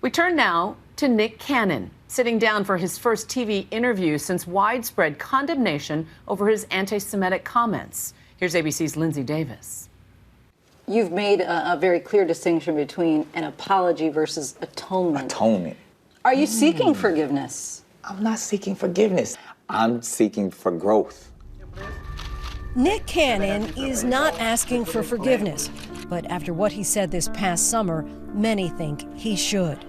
We turn now to Nick Cannon, sitting down for his first TV interview since widespread condemnation over his anti-Semitic comments. Here's ABC's Lindsay Davis. You've made a very clear distinction between an apology versus atonement. Atonement. Are you seeking forgiveness? I'm not seeking forgiveness. I'm seeking for growth. Nick Cannon is not asking for forgiveness, but after what he said this past summer, many think he should.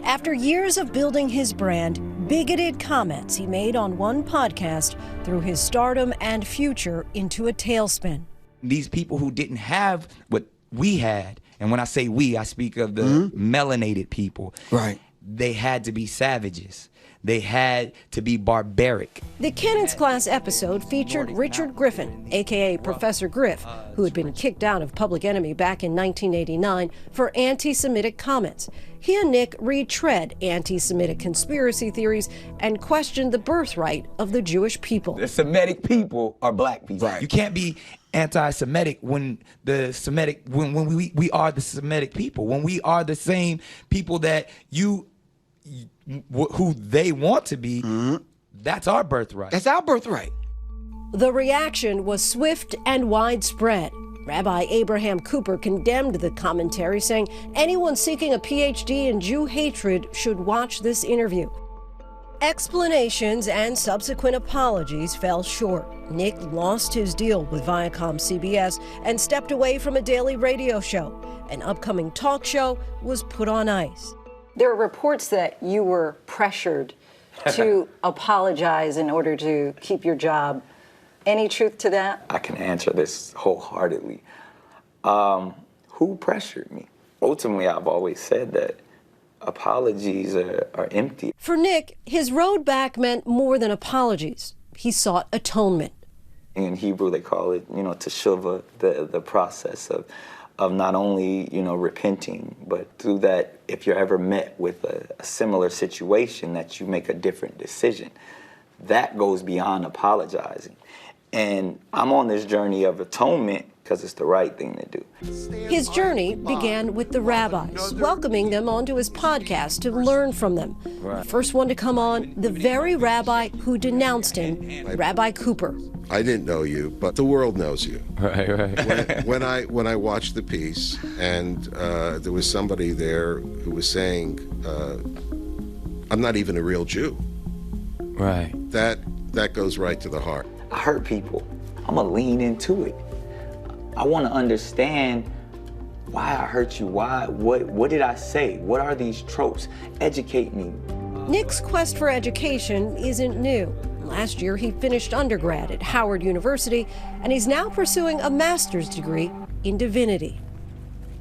After years of building his brand, bigoted comments he made on one podcast threw his stardom and future into a tailspin. These people who didn't have what we had, and when I say we, I speak of the melanated people. Right. They had to be savages. They had to be barbaric. The Cannon's Class episode featured Richard Griffin, a.k.a. Professor Griff, who had been kicked out of Public Enemy back in 1989 for anti-Semitic comments. He and Nick retread anti-Semitic conspiracy theories and questioned the birthright of the Jewish people. The Semitic people are black people. Right. You can't be anti-Semitic when we are the Semitic people, when we are the same people that who they want to be. That's our birthright. That's our birthright. The reaction was swift and widespread. Rabbi Abraham Cooper condemned the commentary, saying anyone seeking a PhD in Jew hatred should watch this interview. Explanations and subsequent apologies fell short. Nick lost his deal with Viacom-CBS and stepped away from a daily radio show. An upcoming talk show was put on ice. There are reports that you were pressured to apologize in order to keep your job. Any truth to that? I can answer this wholeheartedly. Who pressured me? Ultimately, I've always said that apologies are empty. For Nick, his road back meant more than apologies. He sought atonement. In Hebrew, they call it, teshuvah, the process of not only, repenting, but through that, if you're ever met with a similar situation, that you make a different decision. That goes beyond apologizing. And I'm on this journey of atonement because it's the right thing to do. His journey began with the rabbis, welcoming them onto his podcast to learn from them. The first one to come on, the very rabbi who denounced him, Rabbi Cooper. I didn't know you, but the world knows you. Right. When I watched the piece, and there was somebody there who was saying, "I'm not even a real Jew." Right. That goes right to the heart. I hurt people. I'm gonna lean into it. I want to understand why I hurt you. Why? What did I say? What are these tropes? Educate me. Nick's quest for education isn't new. Last year, he finished undergrad at Howard University, and he's now pursuing a master's degree in divinity.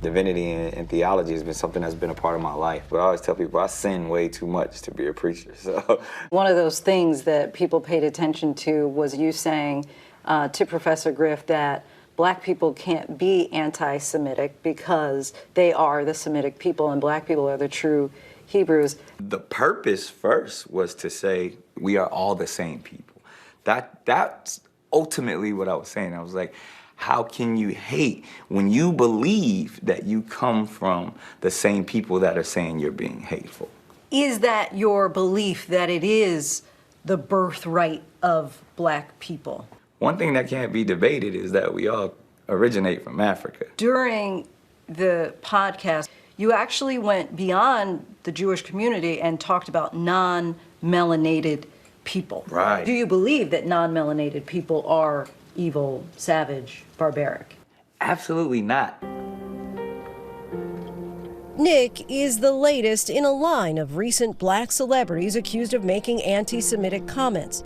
Divinity and theology has been something that's been a part of my life. But I always tell people I sin way too much to be a preacher. So One of those things that people paid attention to was you saying to Professor Griff that black people can't be anti-Semitic because they are the Semitic people and black people are the true Hebrews. the purpose first was to say we are all the same people. That's ultimately what I was saying. I was like, how can you hate when you believe that you come from the same people that are saying you're being hateful? Is that your belief that it is the birthright of black people? One thing that can't be debated is that we all originate from Africa. During the podcast, you actually went beyond the Jewish community and talked about non-melanated people. Right. Do you believe that non-melanated people are evil, savage, barbaric? Absolutely not. Nick is the latest in a line of recent black celebrities accused of making anti-Semitic comments.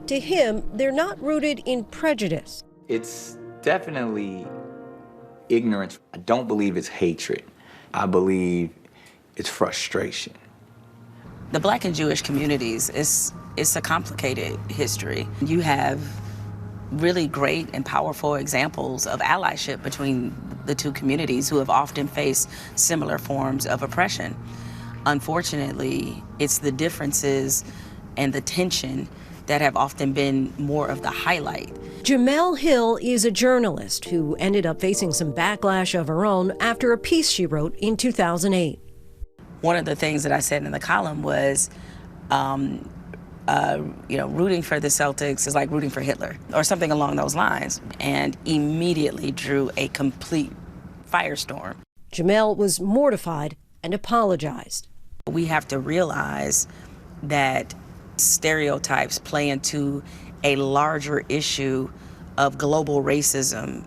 To him, they're not rooted in prejudice. It's definitely ignorance. I don't believe it's hatred. I believe it's frustration. The black and Jewish communities, it's a complicated history. You have really great and powerful examples of allyship between the two communities who have often faced similar forms of oppression. Unfortunately, it's the differences and the tension that have often been more of the highlight. Jamel Hill is a journalist who ended up facing some backlash of her own after a piece she wrote in 2008. One of the things that I said in the column was, rooting for the Celtics is like rooting for Hitler or something along those lines, and immediately drew a complete firestorm. Jamel was mortified and apologized. We have to realize that stereotypes play into a larger issue of global racism,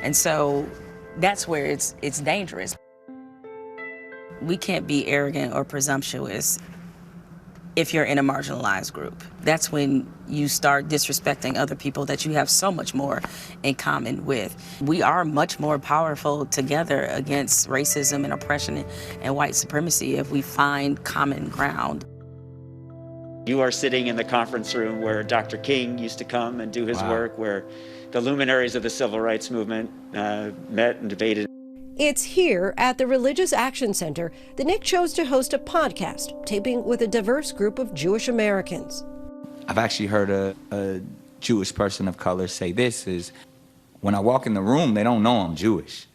and so that's where it's dangerous. We can't be arrogant or presumptuous if you're in a marginalized group. That's when you start disrespecting other people that you have so much more in common with. We are much more powerful together against racism and oppression and white supremacy if we find common ground. You are sitting in the conference room where Dr. King used to come and do his work, where the luminaries of the civil rights movement met and debated. It's here at the Religious Action Center that Nick chose to host a podcast, taping with a diverse group of Jewish Americans. I've actually heard a Jewish person of color say this is, when I walk in the room, they don't know I'm Jewish.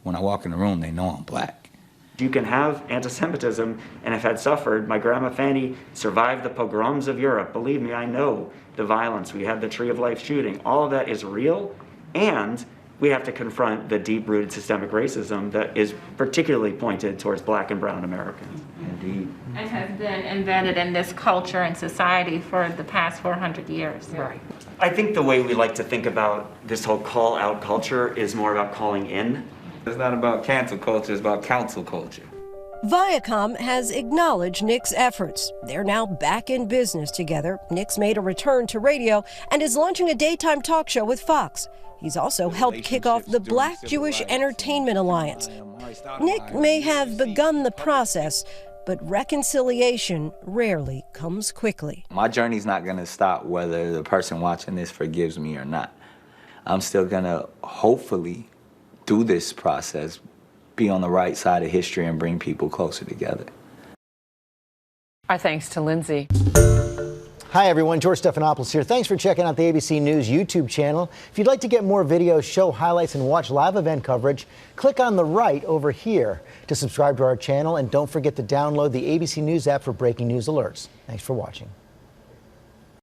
When I walk in the room, they know I'm black. You can have anti-Semitism and have had suffered. My grandma Fanny survived the pogroms of Europe. Believe me, I know the violence. We had the Tree of Life shooting. All of that is real, and we have to confront the deep-rooted systemic racism that is particularly pointed towards black and brown Americans. Indeed. And has been embedded in this culture and society for the past 400 years. Right. I think the way we like to think about this whole call-out culture is more about calling in. It's not about cancel culture, it's about council culture. Viacom has acknowledged Nick's efforts. They're now back in business together. Nick's made a return to radio and is launching a daytime talk show with Fox. He's also helped kick off the Black Jewish Entertainment Alliance. Nick may have begun the process, but reconciliation rarely comes quickly. My journey's not gonna stop whether the person watching this forgives me or not. I'm still gonna, hopefully, through this process, be on the right side of history and bring people closer together. Our thanks to Lindsay. Hi, everyone. George Stephanopoulos here. Thanks for checking out the ABC News YouTube channel. If you'd like to get more videos, show highlights, and watch live event coverage, click on the right over here to subscribe to our channel. And don't forget to download the ABC News app for breaking news alerts. Thanks for watching.